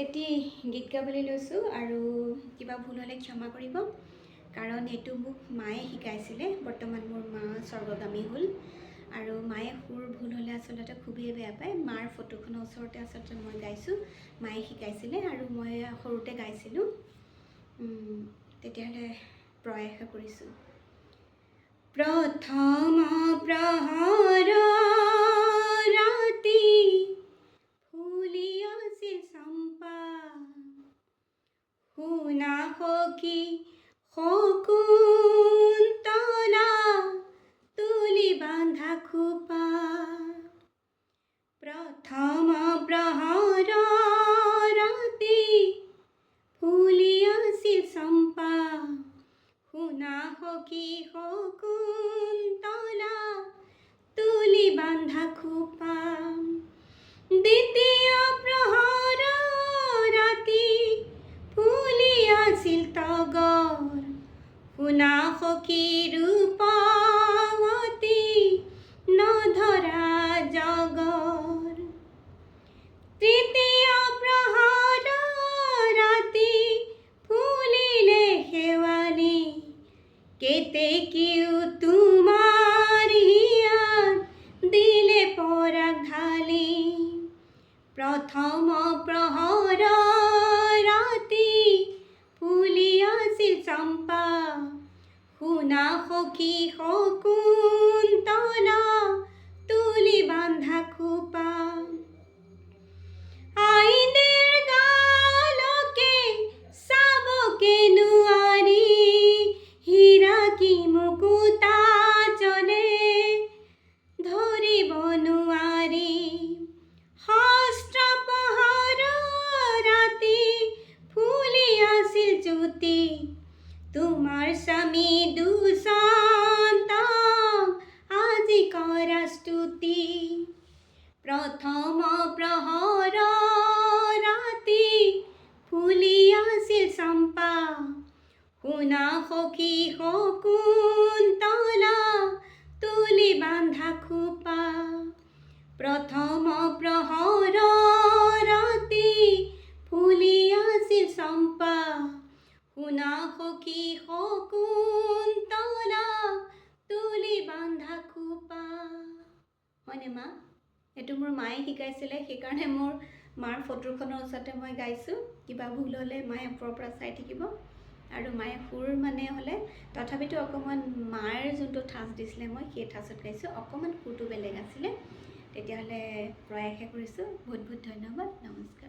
এটি গীত গাবলৈ লৈছোঁ আৰু কিবা ভুল হ'লে ক্ষমা কৰিব, কাৰণ এইটো মোক মায়ে শিকাইছিলে। বৰ্তমান মোৰ মা স্বৰ্গগামী হ'ল আৰু মায়ে সুৰ ভুল হ'লে আচলতে খুবেই বেয়া পায়। মাৰ ফটোখনৰ ওচৰতে আচলতে মই গাইছোঁ, মায়ে শিকাইছিলে আৰু মই সৰুতে গাইছিলোঁ। তেতিয়াহ'লে প্ৰয়াস কৰিছোঁ। প্ৰথম প্ৰহৰ ৰাতি ফুলি আছিল চম্পা, শুনা সখী শকুন্তলা তুলি বান্ধা খোপা। প্ৰথম প্ৰহৰ ৰাতি ফুলি আছিল চম্পা, শুনা সখী শকুন্তলা তুলি বান্ধা খোপা। দ্বিতীয় প্ৰহৰ ৰাতি ফুলি আছিল তগৰ, শুনা সখী ৰূপৱতী নধৰা জগৰ। তৃতীয় প্ৰহৰ ৰাতি ফুলিলে শেৱালি, কেতেকীও তোমাৰ হিয়াত দিলে পৰাগ ঢালি। প্ৰথম প্ৰহৰ ৰাতি ফুলি আছিল চম্পা, শুনা সখী শকুন্তলা তুলি বান্ধা খোপা। আইনেৰ গালকে চাবকে নোৱাৰি, হীৰা কি মুকুতা চলে ধৰিব নোৱাৰি। ষষ্ঠ প্ৰহৰ ৰাতি ফুলি আছিল জ্যোতি, তোমাৰ স্বামী দুষ্যন্ত আজি কৰা স্তুতি। প্ৰথম প্ৰহৰ ৰাতি ফুলি আছিল চম্পা, শুনা সখী শকুন্তলা তুলি বান্ধা খোপা। প্ৰথম প্ৰহৰ ৰাতি ফুলি আছিল চম্পা, শুনা সখী শকুন্তলা তুলি বান্ধা খোপা। হয়নে মা? এইটো মোৰ মায়ে শিকাইছিলে, সেইকাৰণে মোৰ মাৰ ফটোখনৰ ওচৰতে মই গাইছোঁ। কিবা ভুল হ'লে মায়ে ওপৰৰ পৰা চাই থাকিব আৰু মায়ে সুৰ হ'লে তথাপিতো অকণমান মাৰ যোনটো ঠাঁচ দিছিলে মই সেই ঠাঁচত গাইছোঁ, অকণমান সুৰটো বেলেগ আছিলে। তেতিয়াহ'লে প্ৰয়াসে কৰিছোঁ। বহুত বহুত ধন্যবাদ, নমস্কাৰ।